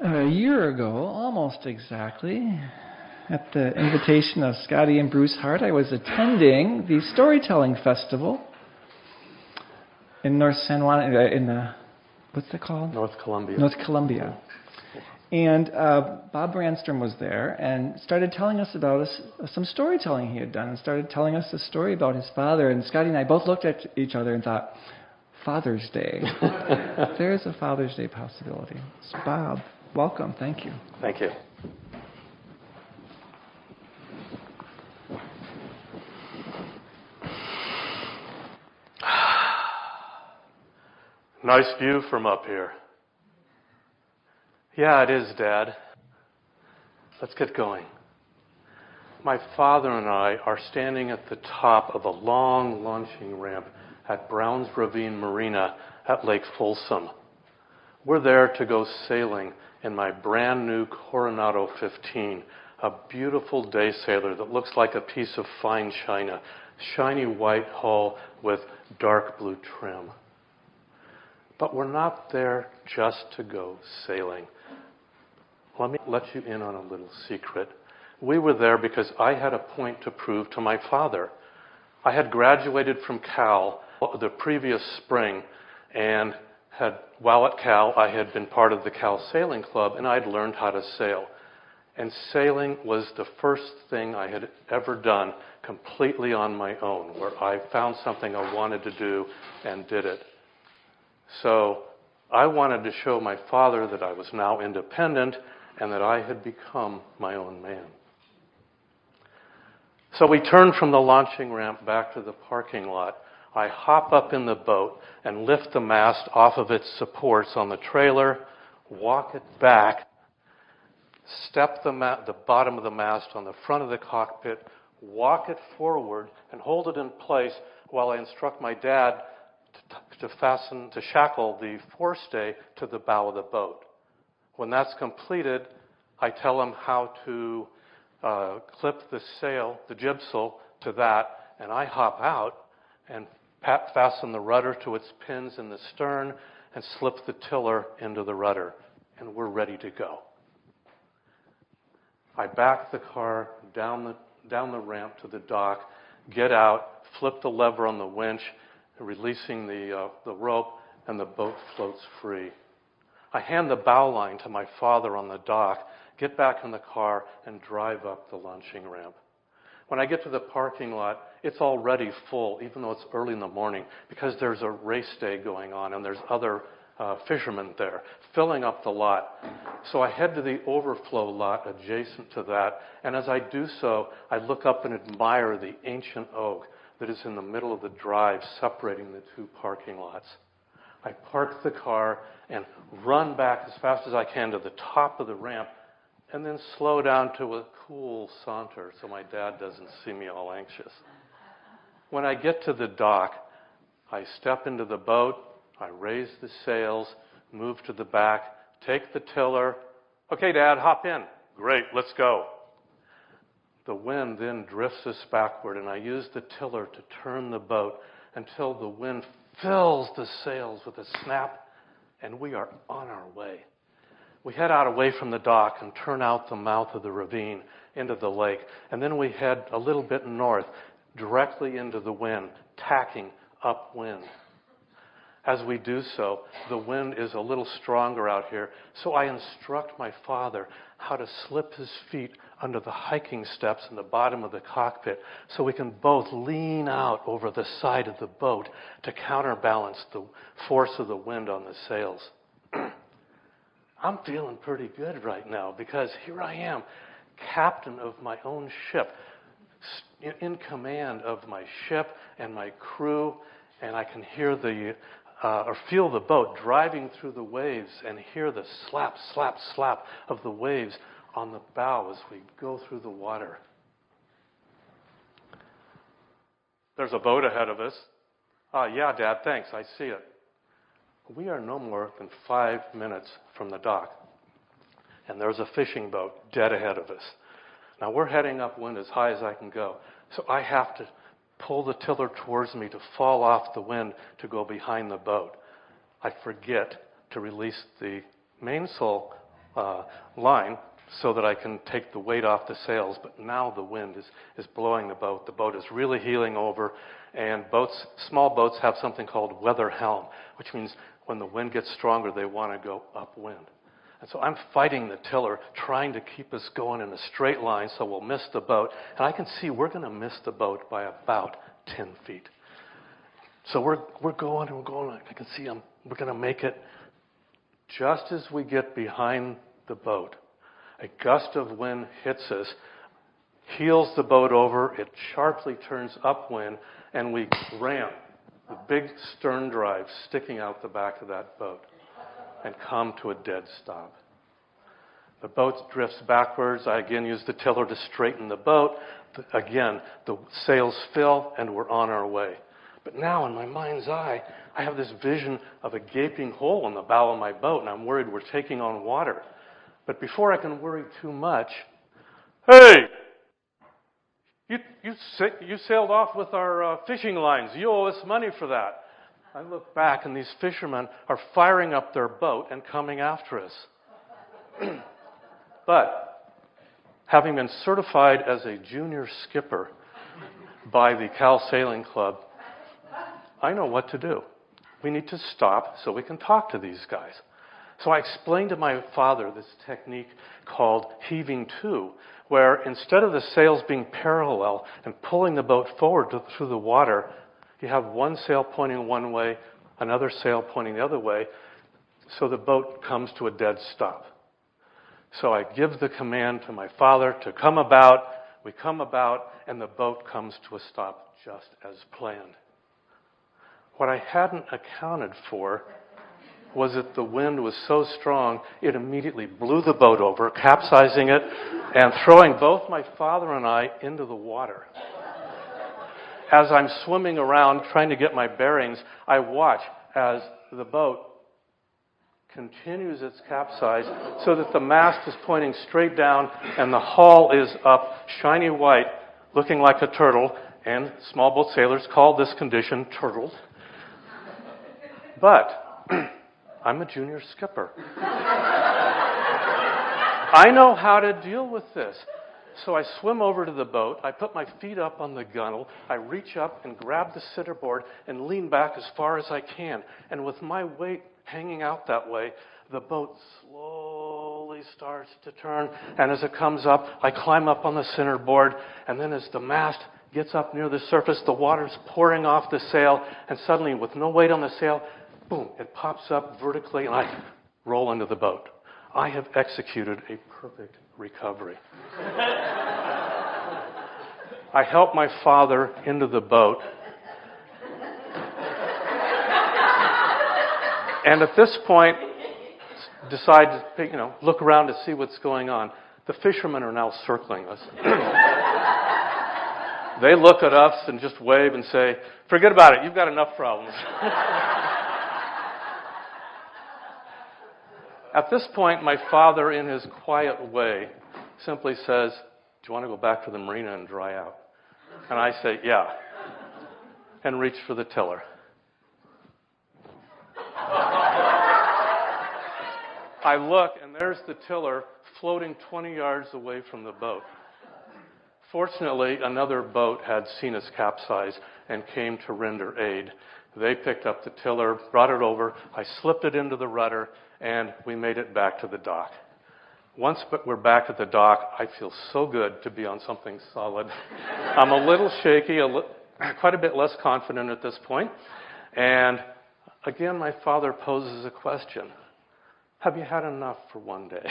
A year ago, almost exactly, at the invitation of Scotty and Bruce Hart, I was attending the Storytelling Festival in North San Juan, what's it called? North Columbia. North Columbia. And Bob Brandstrom was there and started telling us about some storytelling he had done, and started telling us a story about his father. And Scotty and I both looked at each other and thought, Father's Day. There's a Father's Day possibility. So Bob, welcome. Thank you. Thank you. Nice view from up here. Yeah, it is, Dad. Let's get going. My father and I are standing at the top of a long launching ramp at Browns Ravine Marina at Lake Folsom. We're there to go sailing in my brand new Coronado 15, a beautiful day sailor that looks like a piece of fine china, shiny white hull with dark blue trim. But we're not there just to go sailing. Let me let you in on a little secret. We were there because I had a point to prove to my father. I had graduated from Cal the previous spring, and while at Cal, I had been part of the Cal Sailing Club, and I'd learned how to sail. And sailing was the first thing I had ever done completely on my own, where I found something I wanted to do and did it. So I wanted to show my father that I was now independent and that I had become my own man. So we turned from the launching ramp back to the parking lot. I hop up in the boat and lift the mast off of its supports on the trailer, walk it back, step the bottom of the mast on the front of the cockpit, walk it forward, and hold it in place while I instruct my dad to shackle the forestay to the bow of the boat. When that's completed, I tell him how to clip the sail, the jibsail, to that, and I hop out and fasten the rudder to its pins in the stern and slip the tiller into the rudder, and we're ready to go. I back the car down the ramp to the dock, get out, flip the lever on the winch, releasing the rope, and the boat floats free. I hand the bow line to my father on the dock, get back in the car, and drive up the launching ramp. When I get to the parking lot, it's already full, even though it's early in the morning, because there's a race day going on, and there's other fishermen there, filling up the lot. So I head to the overflow lot adjacent to that, and as I do so, I look up and admire the ancient oak that is in the middle of the drive separating the two parking lots. I park the car and run back as fast as I can to the top of the ramp, and then slow down to a cool saunter so my dad doesn't see me all anxious. When I get to the dock, I step into the boat, I raise the sails, move to the back, take the tiller. Okay, Dad, hop in. Great, let's go. The wind then drifts us backward, and I use the tiller to turn the boat until the wind fills the sails with a snap, and we are on our way. We head out away from the dock and turn out the mouth of the ravine into the lake, and then we head a little bit north, directly into the wind, tacking upwind. As we do so, the wind is a little stronger out here, so I instruct my father how to slip his feet under the hiking steps in the bottom of the cockpit so we can both lean out over the side of the boat to counterbalance the force of the wind on the sails. I'm feeling pretty good right now because here I am, captain of my own ship, in command of my ship and my crew, and I can hear or feel the boat driving through the waves and hear the slap, slap, slap of the waves on the bow as we go through the water. There's a boat ahead of us. Yeah, Dad, thanks, I see it. We are no more than 5 minutes from the dock, and there's a fishing boat dead ahead of us. Now, we're heading upwind as high as I can go, so I have to pull the tiller towards me to fall off the wind to go behind the boat. I forget to release the mainsail line so that I can take the weight off the sails, but now the wind is blowing the boat. The boat is really heeling over, and small boats have something called weather helm, which means when the wind gets stronger, they want to go upwind. And so I'm fighting the tiller, trying to keep us going in a straight line so we'll miss the boat. And I can see we're going to miss the boat by about 10 feet. So we're going and we're going. I can see we're going to make it. Just as we get behind the boat, a gust of wind hits us, heels the boat over, it sharply turns upwind, and we ram the big stern drive sticking out the back of that boat and come to a dead stop. The boat drifts backwards. I again use the tiller to straighten the boat. Again, the sails fill, and we're on our way. But now, in my mind's eye, I have this vision of a gaping hole in the bow of my boat, and I'm worried we're taking on water. But before I can worry too much, hey, you sailed off with our fishing lines. You owe us money for that. I look back, and these fishermen are firing up their boat and coming after us. But having been certified as a junior skipper by the Cal Sailing Club, I know what to do. We need to stop so we can talk to these guys. So I explained to my father this technique called heaving to, where instead of the sails being parallel and pulling the boat forward through the water, you have one sail pointing one way, another sail pointing the other way, so the boat comes to a dead stop. So I give the command to my father to come about. We come about, and the boat comes to a stop just as planned. What I hadn't accounted for was that the wind was so strong, it immediately blew the boat over, capsizing it and throwing both my father and I into the water. As I'm swimming around trying to get my bearings, I watch as the boat continues its capsize so that the mast is pointing straight down and the hull is up, shiny white, looking like a turtle, and small boat sailors call this condition turtled. But I'm a junior skipper. I know how to deal with this. So I swim over to the boat. I put my feet up on the gunwale. I reach up and grab the centerboard and lean back as far as I can. And with my weight hanging out that way, the boat slowly starts to turn. And as it comes up, I climb up on the centerboard. And then as the mast gets up near the surface, the water's pouring off the sail. And suddenly, with no weight on the sail, boom, it pops up vertically, and I roll into the boat. I have executed a perfect recovery. I help my father into the boat. And at this point, decide to look around to see what's going on. The fishermen are now circling us. They look at us and just wave and say, "Forget about it, you've got enough problems." At this point, my father, in his quiet way, simply says, "Do you want to go back to the marina and dry out?" And I say, "Yeah," and reach for the tiller. I look, and there's the tiller floating 20 yards away from the boat. Fortunately, another boat had seen us capsize and came to render aid. They picked up the tiller, brought it over, I slipped it into the rudder, and we made it back to the dock. Once we're back at the dock, I feel so good to be on something solid. I'm a little shaky, quite a bit less confident at this point. And again, my father poses a question. Have you had enough for one day?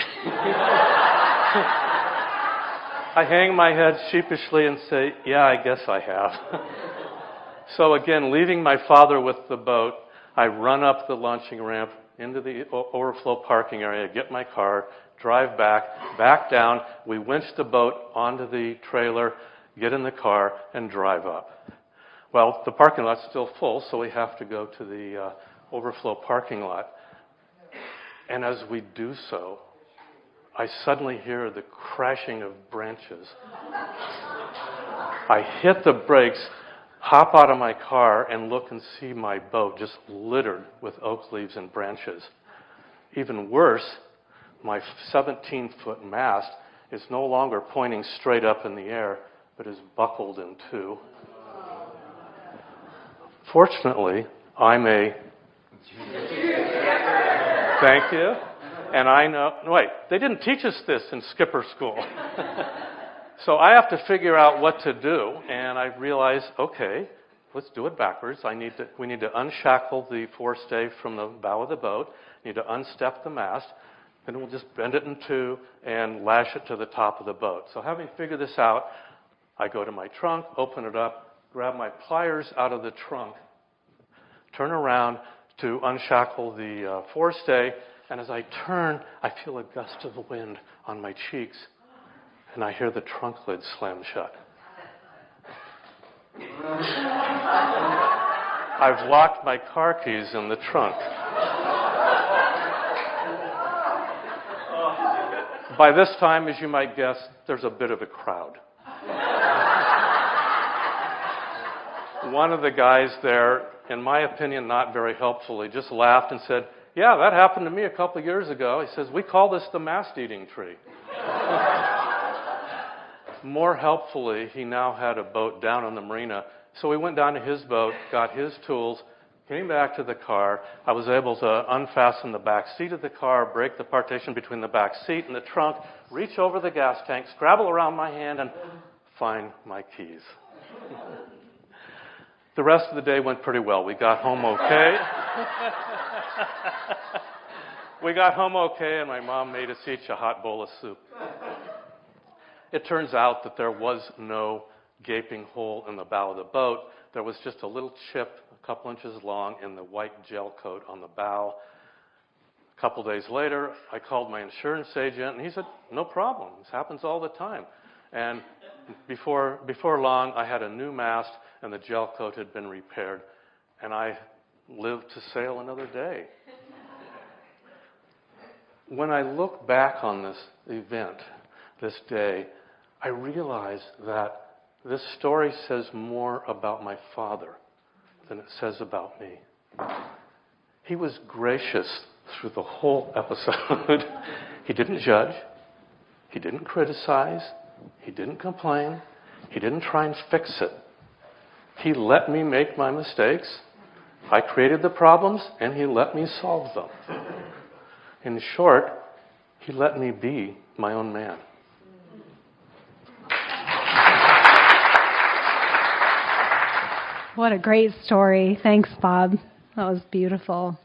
I hang my head sheepishly and say, "Yeah, I guess I have." So again, leaving my father with the boat, I run up the launching ramp into the overflow parking area, get my car, drive back down. We winch the boat onto the trailer, get in the car, and drive up. Well, the parking lot's still full, so we have to go to the overflow parking lot. And as we do so, I suddenly hear the crashing of branches. I hit the brakes, hop out of my car, and look and see my boat just littered with oak leaves and branches. Even worse, my 17-foot mast is no longer pointing straight up in the air, but is buckled in two. Fortunately, I'm a... Thank you. And I know... Wait, they didn't teach us this in skipper school. So I have to figure out what to do, and I realize, okay, let's do it backwards. We need to unshackle the forestay from the bow of the boat. Need to unstep the mast. Then we'll just bend it in two and lash it to the top of the boat. So having figured this out, I go to my trunk, open it up, grab my pliers out of the trunk, turn around to unshackle the forestay, and as I turn, I feel a gust of the wind on my cheeks, and I hear the trunk lid slam shut. I've locked my car keys in the trunk. By this time, as you might guess, there's a bit of a crowd. One of the guys there, in my opinion, not very helpfully, just laughed and said, "Yeah, that happened to me a couple of years ago." He says, "We call this the mast-eating tree." More helpfully, he now had a boat down on the marina. So we went down to his boat, got his tools, came back to the car. I was able to unfasten the back seat of the car, break the partition between the back seat and the trunk, reach over the gas tank, scrabble around my hand, and find my keys. The rest of the day went pretty well. We got home okay. We got home okay, and my mom made us each a hot bowl of soup. It turns out that there was no gaping hole in the bow of the boat. There was just a little chip a couple inches long in the white gel coat on the bow. A couple days later, I called my insurance agent, and he said, "No problem. This happens all the time." And before long, I had a new mast, and the gel coat had been repaired, and I lived to sail another day. When I look back on this event, this day, I realize that this story says more about my father than it says about me. He was gracious through the whole episode. He didn't judge. He didn't criticize. He didn't complain. He didn't try and fix it. He let me make my mistakes. I created the problems, and he let me solve them. In short, he let me be my own man. What a great story. Thanks, Bob. That was beautiful.